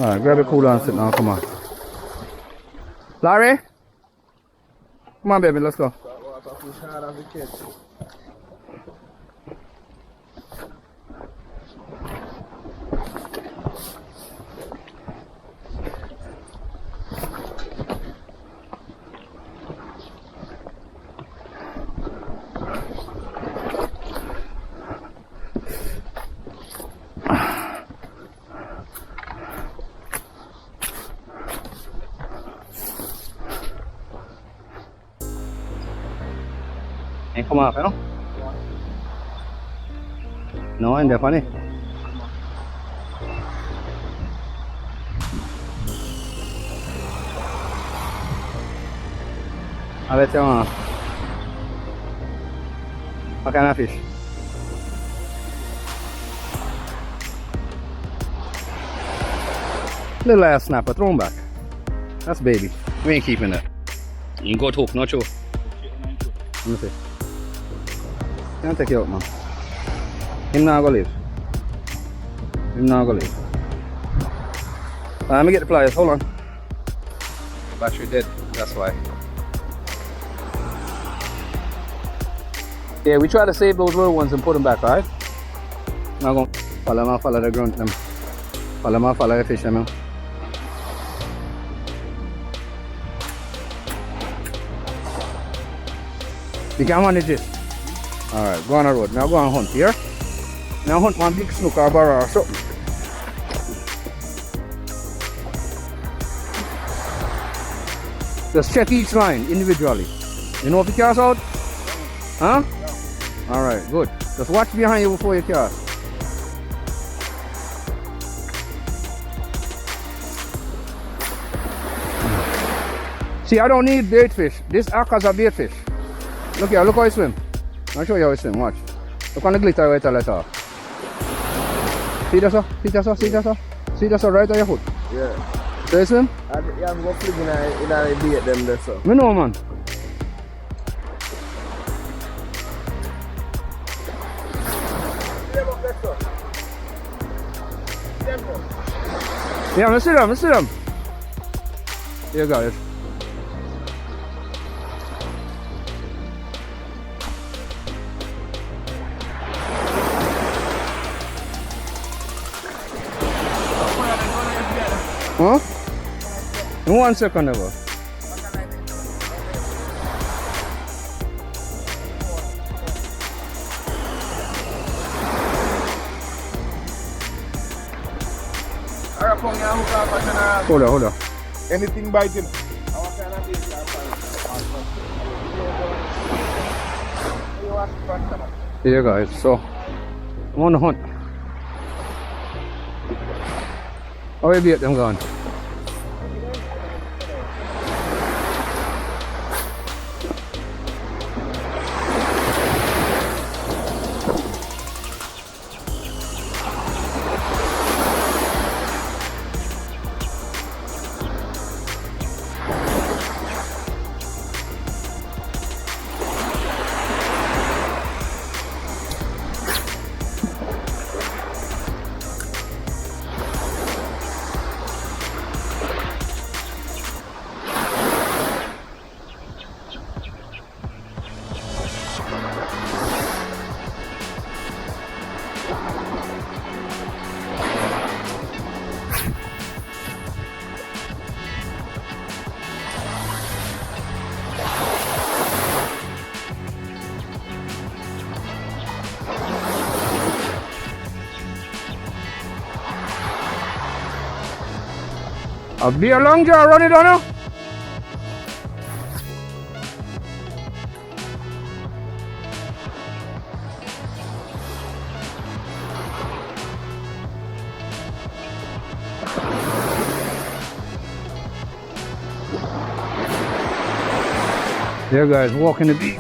Alright, grab a cooler and sit down, come on. Larry? Come on, baby, let's go. Ain't come off, you know? No, ain't that funny? A ver, what kind of fish? Little ass snapper, throw him back. That's baby. We ain't keeping that. You can go to hook, not you. Let me see. Can't take you out, man. Him not gonna leave. Him not gonna leave. Let me get the pliers, hold on. Battery dead, that's why. Yeah, we try to save those little ones and put them back, alright? Now go follow the grunt them. Follow the fish them. You can manage it. Alright, go on the road. Now go and hunt here. Now hunt one big snook or barra or something. Just check each line individually. You know if you cast out? Huh? Alright, good. Just watch behind you before you cast. See, I don't need bait fish. This act as a bait fish. Look here, look how he swim. I'll show you how he swim, watch. Look on the glitter right let off. See that sir? See that sir? See that sir? See that sir right on your foot? Yeah. So you swim? Yeah, I'm going to flick in a bait them there, sir. Me know, man. Yeah, I see them. Here guys. Huh? In 1 second ever. Hold on. Anything biting? Here guys, so I'm on the hunt. How you beat them gone? I'll be a long jar, run it on now. There guys, walking the beach.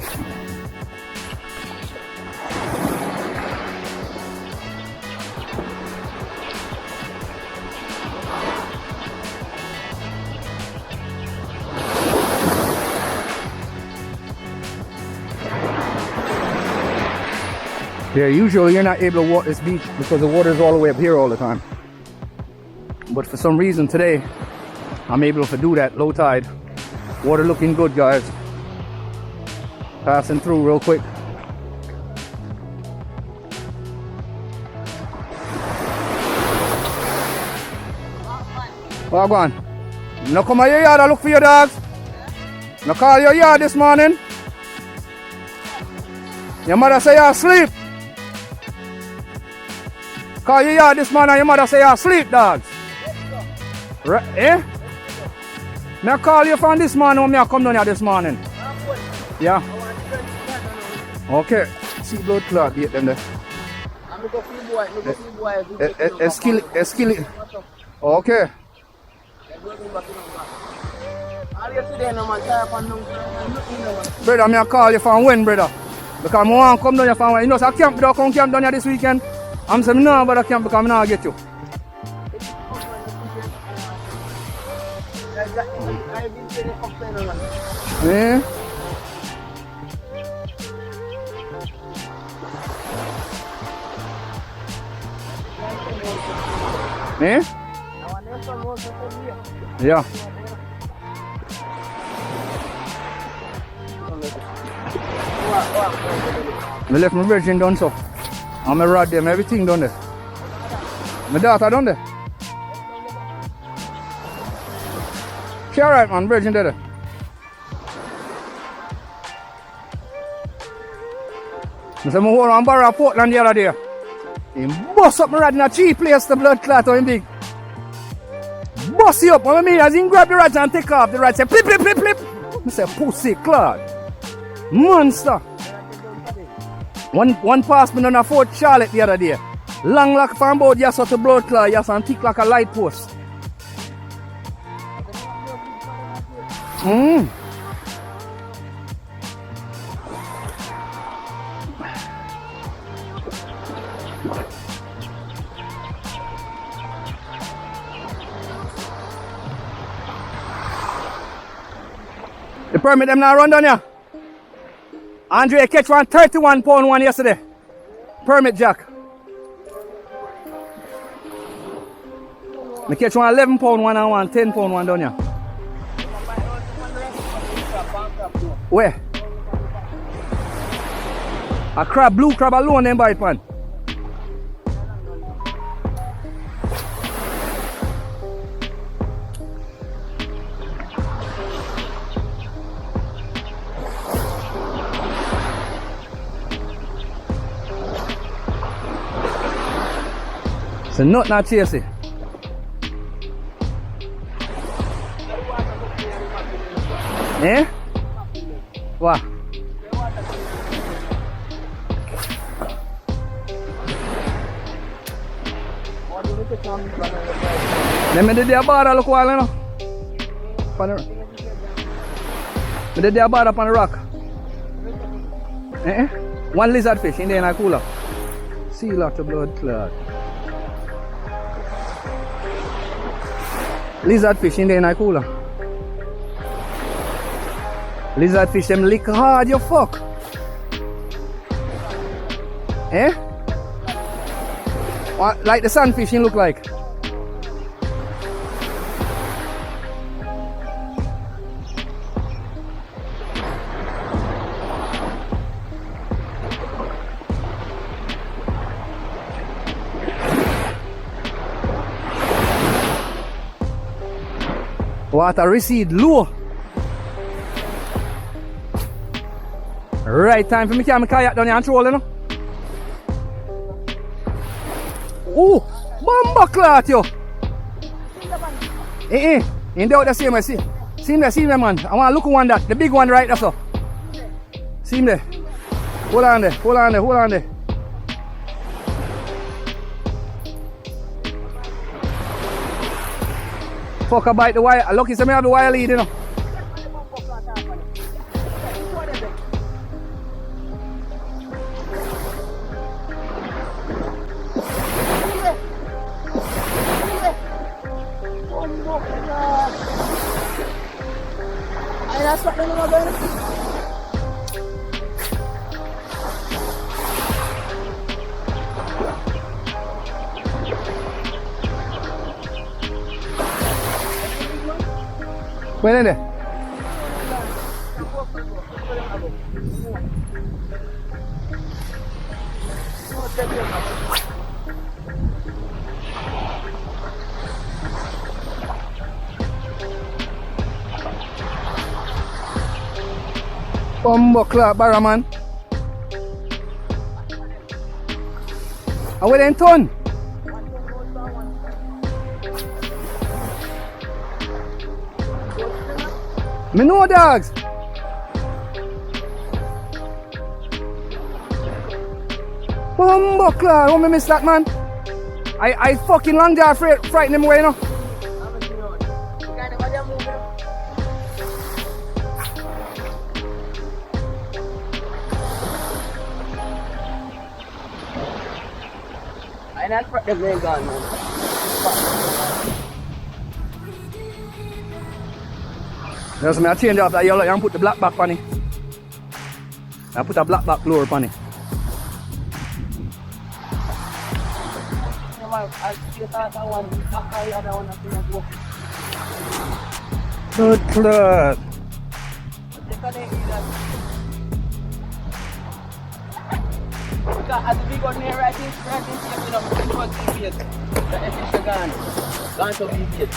Yeah, usually you're not able to walk this beach because the water is all the way up here all the time. But for some reason today, I'm able to do that low tide. Water looking good, guys. Passing through real quick. Oh, go on. No come to your yard and look for your dogs. No call your yard this morning. Your mother say you're asleep. Call your yard this morning and your mother say you're asleep, dogs. Right, eh? Me call you from this morning when me come down here this morning. Yeah. Okay. See blood clot, get them there. Skill. Okay. Brother, me call you from when, brother? Because I want to come down here from when. You know, so I camp, come camp down here this weekend. I'm saying no, but I camp because I now get you. Eh? Eh? Yeah. I left my virgin done so. I'm a rod them, everything done there. My daughter done there. She alright, man, virgin there. I said, I hold on barrel of Portland the other day. He bust up my rod in a cheap place, the blood clot on him big. Bust you up, what I mean, as he grab the rod and take off, the rod say, flip, flip, flip, flip. I said, pussy clot. Monster. One passed me on a Fort Charlotte the other day. Long like from about yes to blood clot, yes, and thick like a light post. The permit them now run down here. Andre catch one 31 pound one yesterday. Permit jack. Me catch one 11 pound one and one 10 pound one down here. Where? A crab, blue crab alone them bite pan. So not not chasing. Eh? What? Let me do the bar look while you know. Me did the bar up on the rock. Eh? One lizard fish in there in a cooler. See lot of blood clot. Lizard fish in there in a cooler. Lizard fish them lick hard, you fuck. Eh? What, like the sunfish it look like. Water recede low. Right time for me to carry my kayak down here and troll, you know. Oh, bomba clot, yo. In there, the same way, see. See him, man. I want to look at one that, the big one right there, so. See him there. Hold on there. Fuck, I bite the wire. Lucky some have the wire lead, you know. Where are they? Bumbuckler, Barraman. And where they turn? Me know dogs. Bumbuckler, how me miss that man? I fucking long jaw frighten him away, you know. I not put the green gun, man. There's me I change off that yellow and put the black back on it. I put a black back lower on it. Good club. As the big one here, right in, you know, it was BBS. The fish are gone to BBS.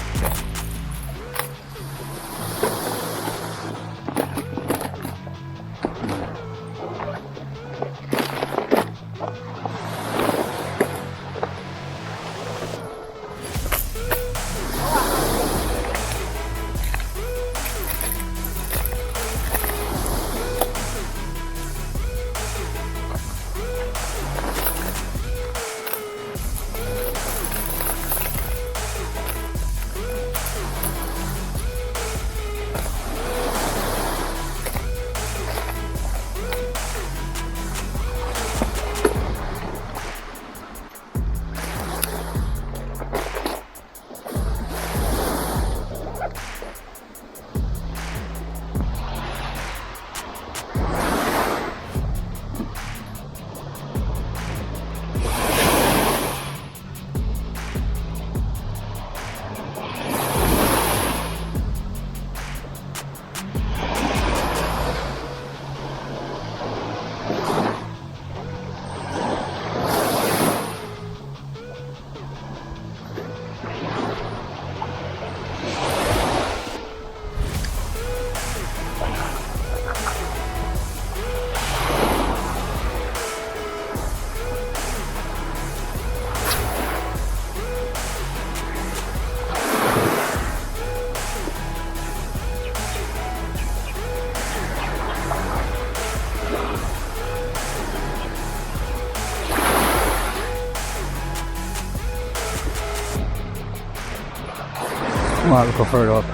I'll go further up.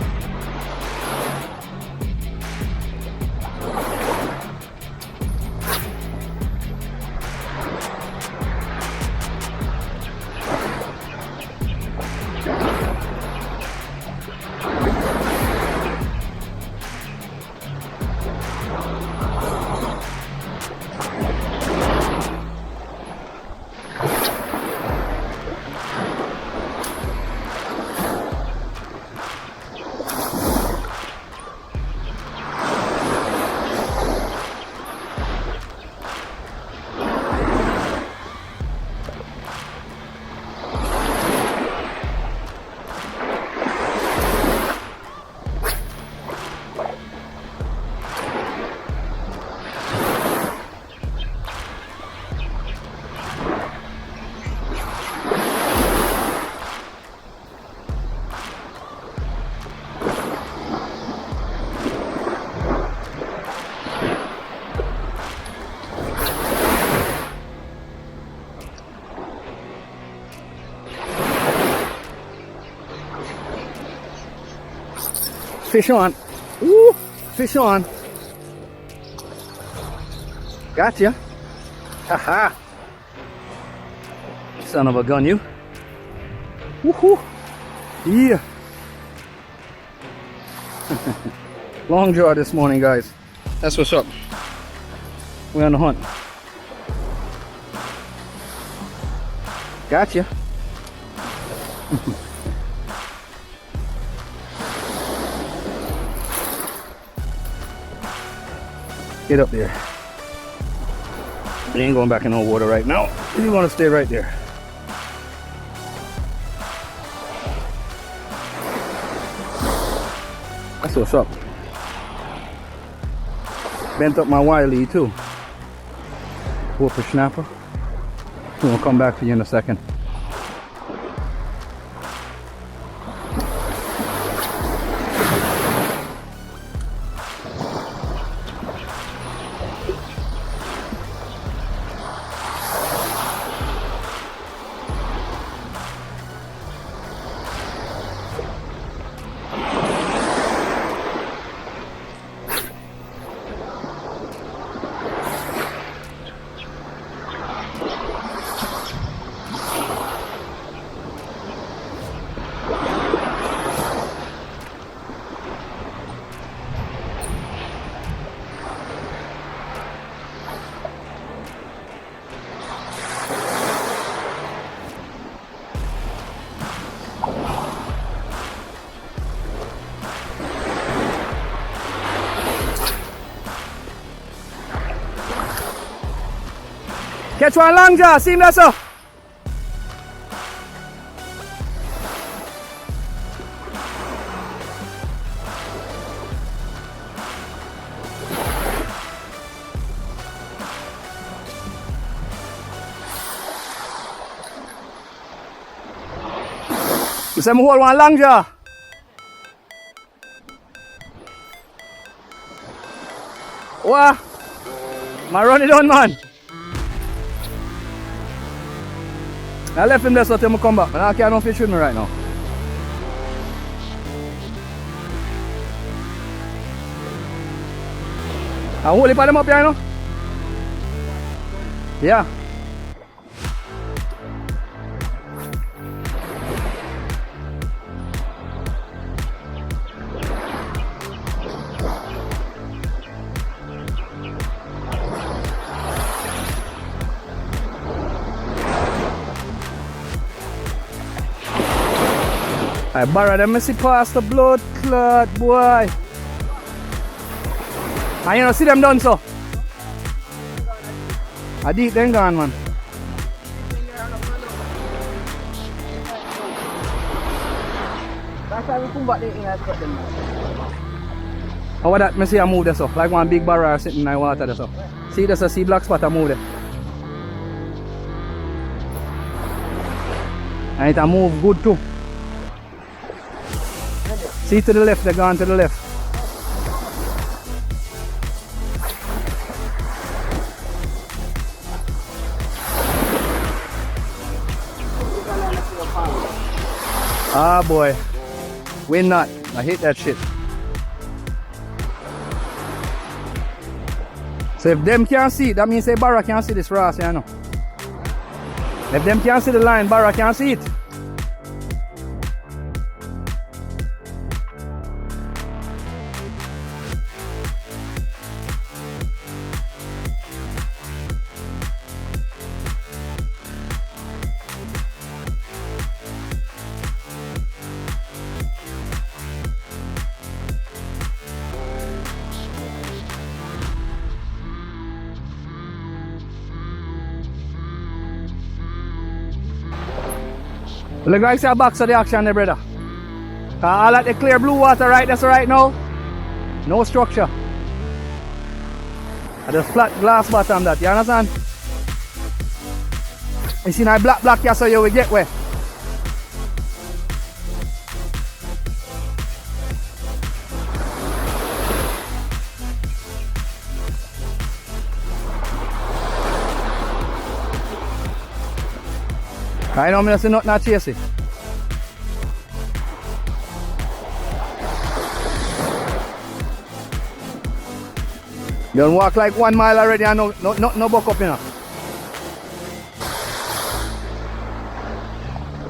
Fish on. Ooh, fish on. Gotcha. Haha. Son of a gun, you. Woohoo. Yeah. Long jaw this morning, guys. That's what's up. We're on the hunt. Gotcha. Get up there. You ain't going back in no water right now. You want to stay right there. That's what's up. Bent up my wiley too. Whooper snapper. We'll come back to you in a second. Catch one long jaw, see him there, so. You say me hold one long jaw. What? I run it on, man. I left him there so till I come back. But I can't fish with me right now. I hold it for them up here, you know? Yeah. I borrow them, see past the blood clot, boy. And you know, see them done so. I deep then gone, man. That's why we come back there and cut them. How that me see I move there so, like one big barrel sitting in the water there so. See there's a sea black spot I move there. And it a move good too. See to the left, they're gone to the left. Ah boy, win not. I hate that shit. So if them can't see it, that means say Barra can't see this Ross, you know. If them can't see the line, Barra can't see it. Look like see a box of the action there, brother. Cause all at the clear blue water right there so right now. No structure. And just flat glass bottom that, you understand? You see that black here so you will get where. I know I see nothing not chase it. You don't walk like 1 mile already and no buck up, you know.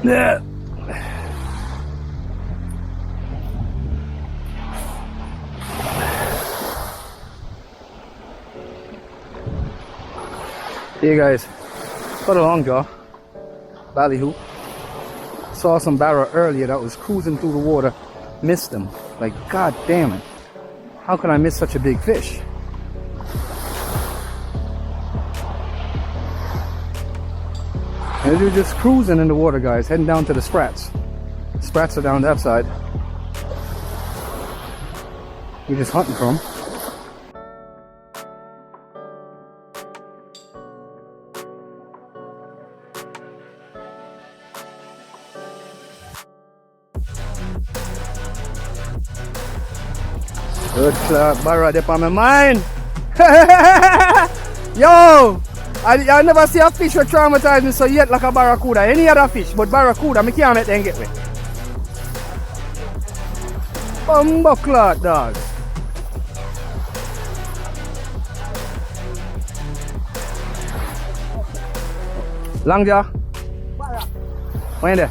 Yeah. Hey guys, got a long jaw. Ballyhoo. Saw some barra earlier that was cruising through the water. Missed them. Like, god damn it. How can I miss such a big fish? And you're just cruising in the water, guys, heading down to the sprats. Sprats are down that side. We're just hunting for them. Good club, Barra, they're on my mind. Yo! I never see a fish that traumatized me so yet like a barracuda. Any other fish, but barracuda, I can't let them get me. Bumbuckler, dog. Long jaw. Where in there?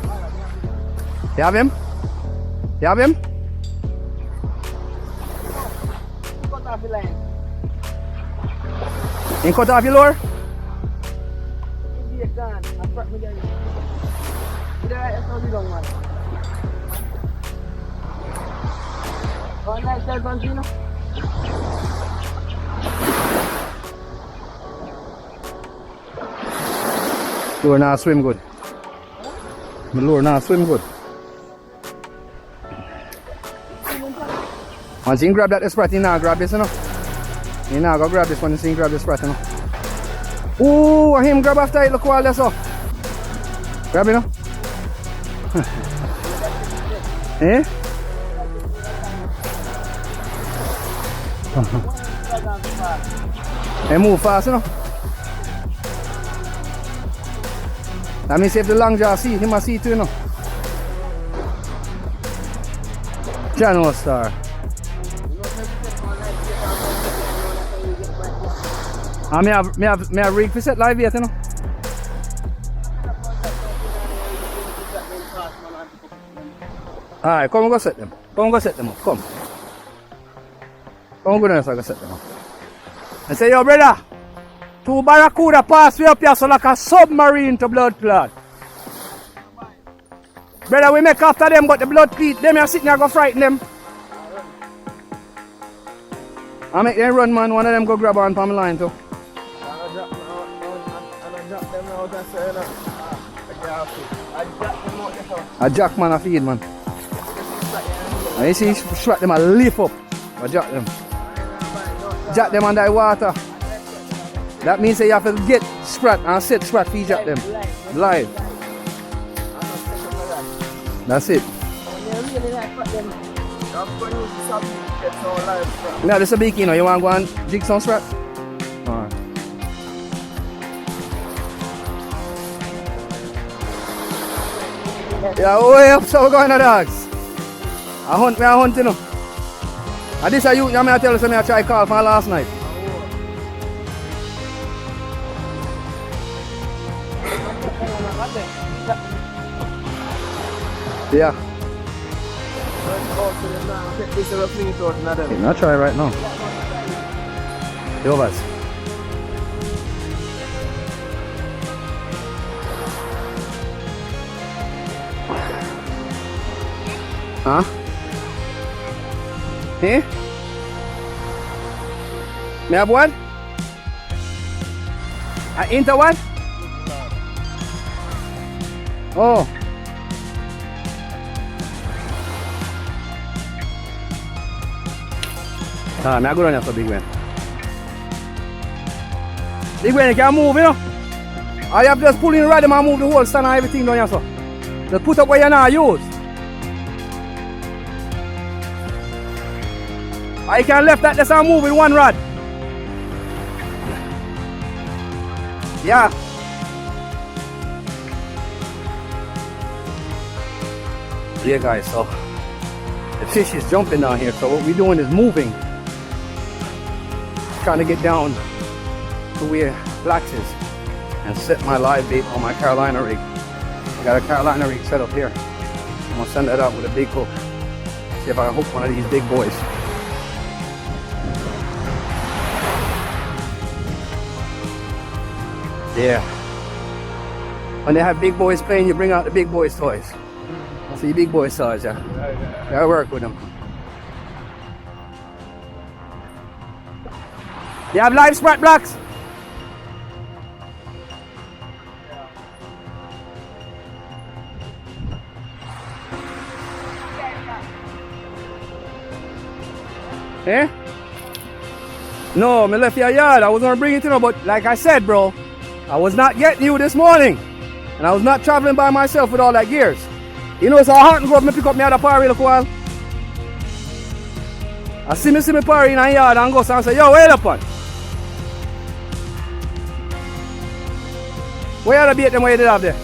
You have him? You have him? Cut off the line. You cut off your lure? Idiot gone. I brought me there. That's how we don't want. One night, third one, you know? Lure not swim good. My lure not swim good. Once you grab that sprat, you now grab this, you know. You now go grab this one, you grab the sprat, you know. Ooh, him grab after it, look what that's up. Grab it, you know. Eh? They move fast, you know. That means if the long jaw see, he must see too, you know. Channel star. Me have rig for set live yet, you know. Alright, come and go set them. Come and go set them up, come. Come and go down so I can set them up. I say, yo brother, 2 barracuda pass way up here so like a submarine to blood clot. Brother, we make after them but the blood clot, them are sitting there go frighten them. I make them run, man, one of them go grab on from the line too. I jack man a feed, man. And you see, strap them a lift up. I jack them. Jack them under the water. That means that you have to get sprat and set sprat for you jack them. Live. That's it. No, this is a big, you know. You want to go and jig some sprat? Alright. Yeah, way up, so we're going to dogs. I hunt, you know. And this is you, I tell you something I try call from last night. Yeah. I'll try right now. Yo, guys. Huh? Eh? Me have one? Into what? Oh. Ah, me go run after Big Ben. Big Ben, you can't move, you know? I have just pull in right and move the whole stand and everything down here, so. Just put up where you now use. I can left that, just move with one rod. Yeah. Yeah, guys, so the fish is jumping down here, so what we're doing is moving. Trying to get down to where Blacks is and set my live bait on my Carolina rig. I got a Carolina rig set up here. I'm gonna send that out with a big hook. See if I can hook one of these big boys. Yeah. When they have big boys playing, you bring out the big boys toys. See big boy size, yeah. Gotta work with them. You have live sprat Blacks? Eh? No, me left your yard. I was gonna bring it in, but like I said, bro, I was not getting you this morning. And I was not traveling by myself with all that gears. You know, so I had to go up and pick up my other party look while. I see me party in a yard and go and say, yo, wait up on. Where are the bait them where you did have there?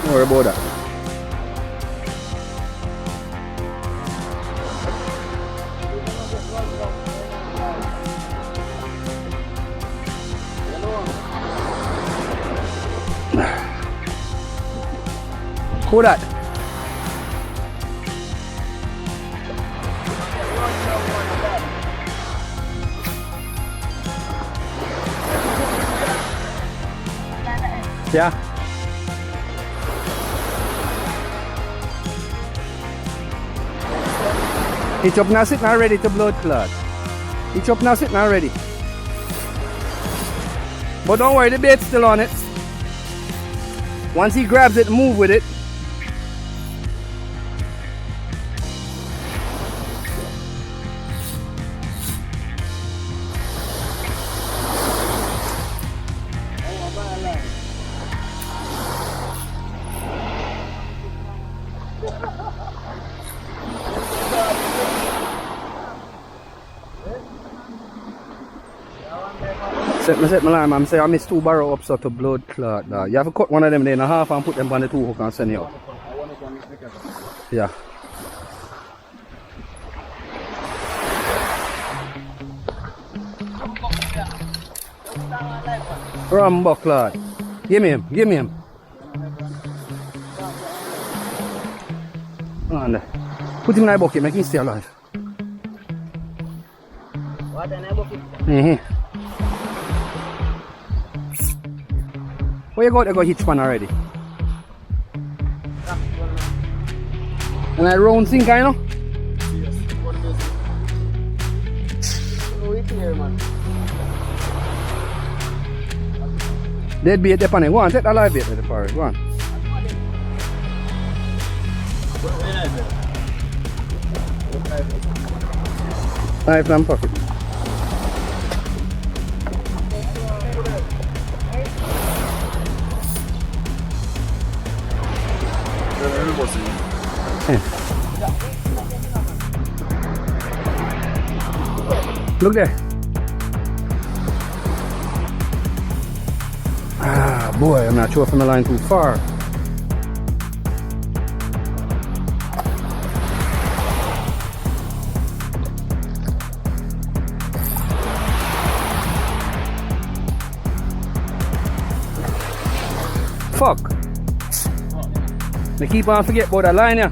Don't worry about that. Who that? Yeah. Hitch up now, sitting already to blood clot. Hitch up now, sitting already. But don't worry, the bait's still on it. Once he grabs it, move with it. Set my line, I'm saying I miss 2 barrel up so to blood clot. You have to cut one of them in half and put them on the 2 hook and send you out. Yeah. Rumbo clot. Give me him. On there. Put him in a bucket, make him stay alive. What in a bucket? Where you go hitch pan already? And I round sink, you know? Dead bait there, go on, take that live bait at the parrot, go on. Knife and pocket. Look there. Ah, boy, I'm not sure if I'm line too far. Fuck. They keep on forget about that line, yeah.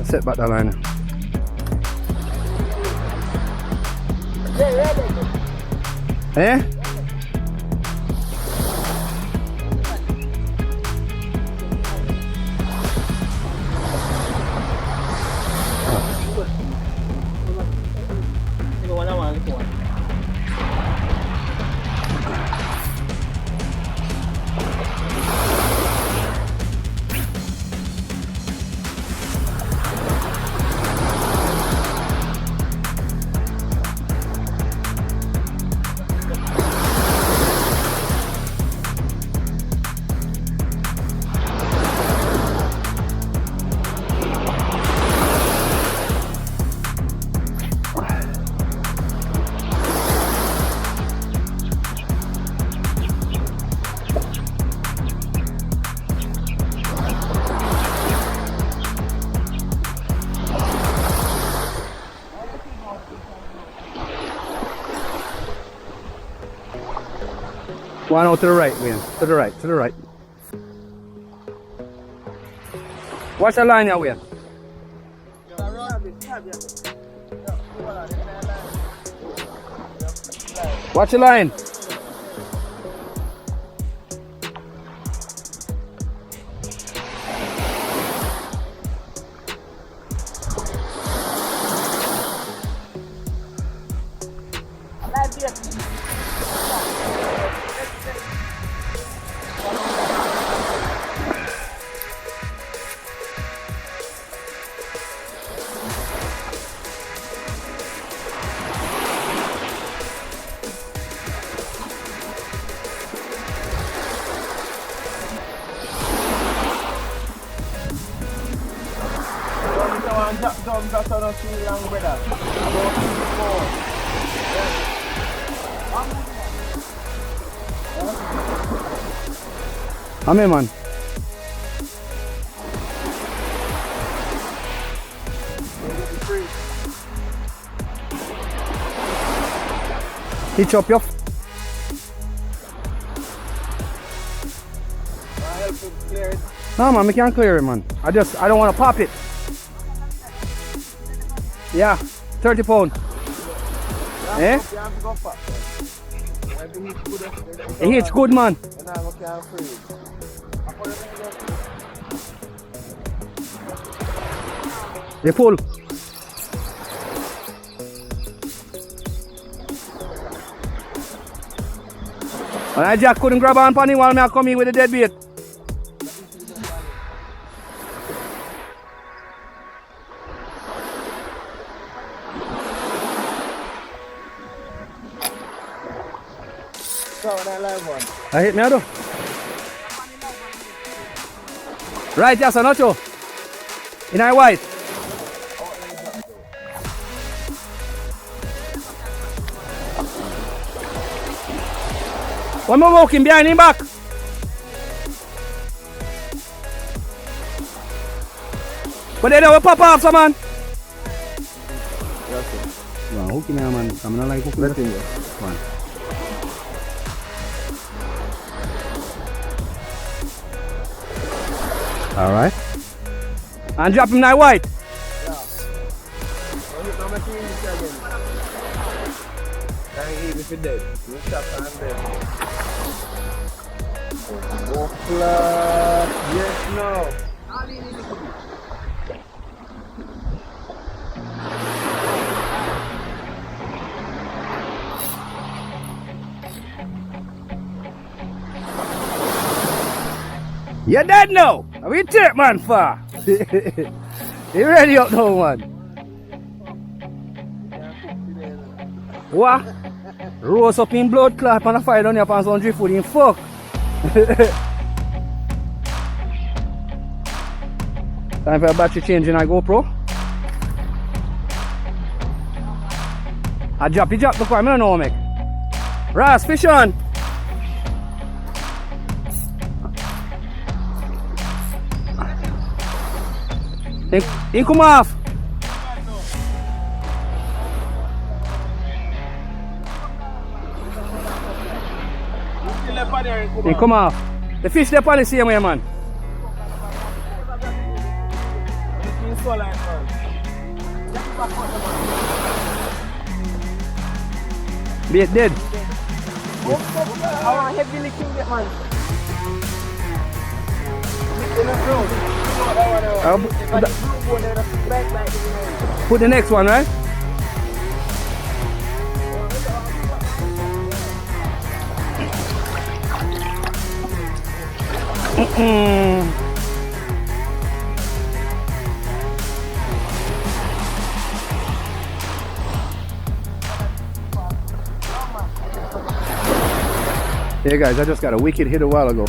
Set back that line. Eh? One out to the right, Wayne. To the right, to the right. Watch the line here, Wayne. Watch the line. That's not too long, brother. How many, man? Hitch up, yo. No, man, we can't clear it, man. I don't want to pop it. Yeah, 30 pound. Eh? The hitch good, man. They pull. And I Jack couldn't grab on panny while I come in with the dead bait. I hit me, I do. Right, yes, I'm not sure. In I white. One more walking behind him back. But they don't pop off, some man. Well, hooking now, man. I'm not like hooking. Let him go. One. Alright. And drop him that white. Yes, no. You dead now? How we take, man, for? You ready up now, man? What? Rose up in blood clot and a fire down here and some driftwood in fuck. Time for a battery change in our GoPro. I drop the car, I don't know, make. Ross, fish on. He come off. He come off. The fish they're on the same way, man. Bait dead. I want heavy licking it, man. Put the next one, right? Hey guys, I just got a wicked hit a while ago.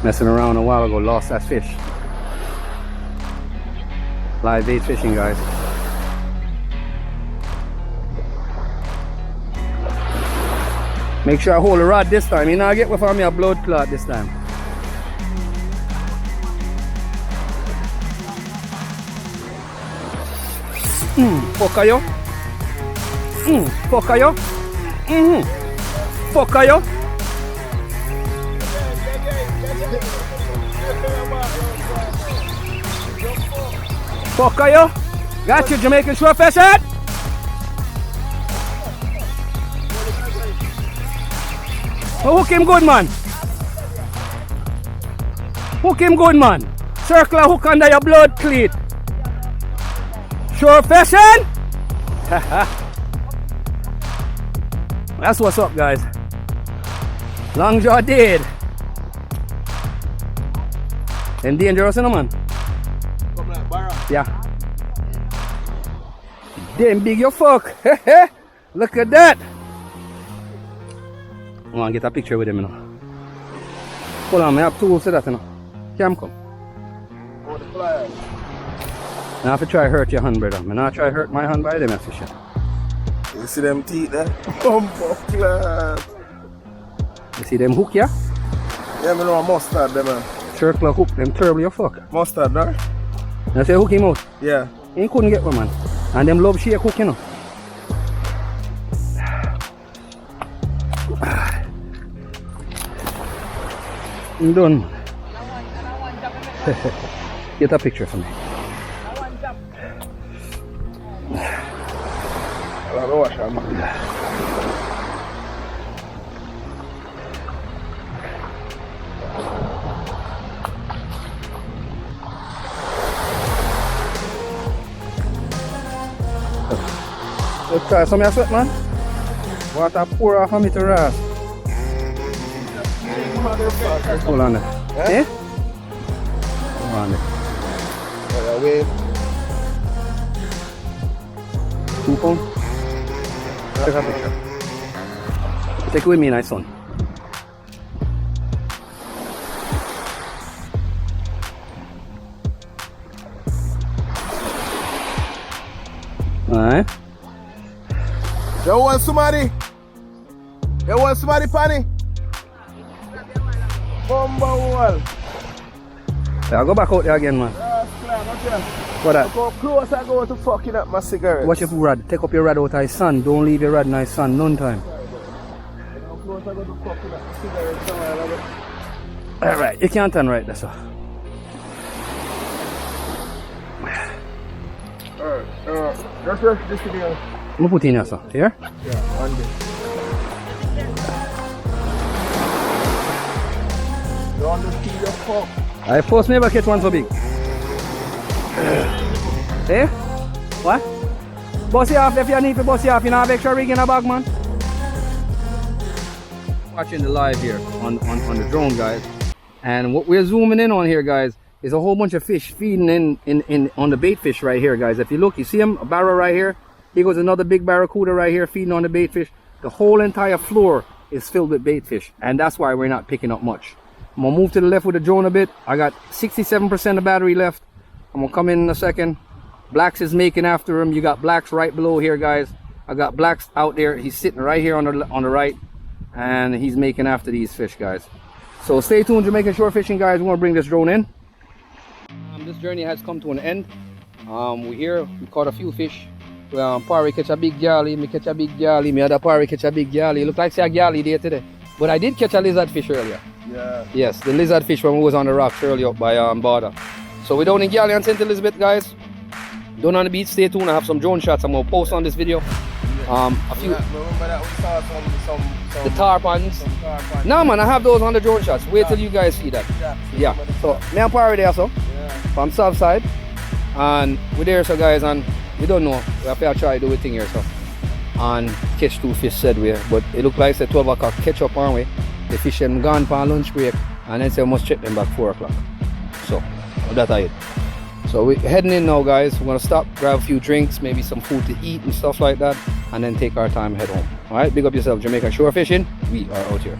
Messing around a while ago, lost that fish. Live bait fishing, guys. Make sure I hold the rod this time. You know, I get with me a blood clot this time. Fuck are you? Fuck are you? Fuck are you? Fuck are you? Got your Jamaican short fish head? Oh, hook him good, man. Hook him good, man. Circle a hook under your blood cleat. Sure fishing? That's what's up, guys. Long jaw dead. And dangerous, you know, man. Come like barra. Yeah. Damn big you fuck. Look at that. I want to get a picture with him, you know. Hold on, I have tools for that, you know. Cam come. Oh, the fly. I have to try hurt your hand, brother. I'm not try hurt my hand by them fishing. You see them teeth there? Class. You see them hook, yeah? Yeah, I know a mustard there, man. Circle hook, them terrible you fuck. Mustard, no? I say hook him out. Yeah. He couldn't get one, man. And them love shake hook, you know. I'm done. Get a picture for me. I'll wash them. Let's try some of your sweat, man. Water pour off of me to ras. Hold on there. Eh? Hold on there. Wait. 2 pounds. Take a picture. Take it with me, nice son. Alright. You want somebody? You want somebody, Panny? Bumba wall. Yeah, go back out there again, man. What that? Go close I go to fucking up my cigarette. Watch your rod. Take up your rod out of his sun. Don't leave your rod in his sun. None time. Go close I go to fucking up my cigarette somewhere. Alright, you can't turn right, that's all. Just rush this video. I'm gonna put in here, sir. Here? Yeah, on this. You want to see your fuck? I first never catch one so big. Eh? What? Bossy off if you need to bossy off. You know, have extra rig in a bag, man. Watching the live here on the drone, guys. And what we're zooming in on here, guys, is a whole bunch of fish feeding in on the bait fish right here, guys. If you look, you see him, a barra right here. Here goes another big barracuda right here feeding on the bait fish. The whole entire floor is filled with bait fish, and that's why we're not picking up much. I'm gonna move to the left with the drone a bit. I got 67% of battery left. I'm gonna come in a second. Blacks is making after him. You got Blacks right below here, guys. I got Blacks out there. He's sitting right here on the right, and he's making after these fish, guys. So stay tuned, Jamaican shore fishing, guys. We're gonna bring this drone in. This journey has come to an end. We're here. We caught a few fish. Parry catch a big galley. Me catch a big galley. Me other parry catch a big galley. Look like say a galley there today. But I did catch a lizard fish earlier. Yeah. Yes, the lizard fish when we was on the rocks earlier up by border. So we're down in Gallian, St. Elizabeth, guys. Down on the beach. Stay tuned. I have some drone shots I'm gonna post on this video. A few. Remember that we saw some The tarpons. No, man, I have those on the drone shots. Wait till you guys see that. Yeah. So me and Parry there, so from south side, and we're there, so guys, and we don't know. We have to try to do a thing here, so and catch 2 fish said we, but it look like it's 12 o'clock catch up, aren't we? The fish them gone for lunch break, and then say we must check them back 4 o'clock. So that's it. So we're heading in now, guys. We're gonna stop, grab a few drinks, maybe some food to eat and stuff like that, and then take our time head home. All right, big up yourself, Jamaican shore fishing. We are out here.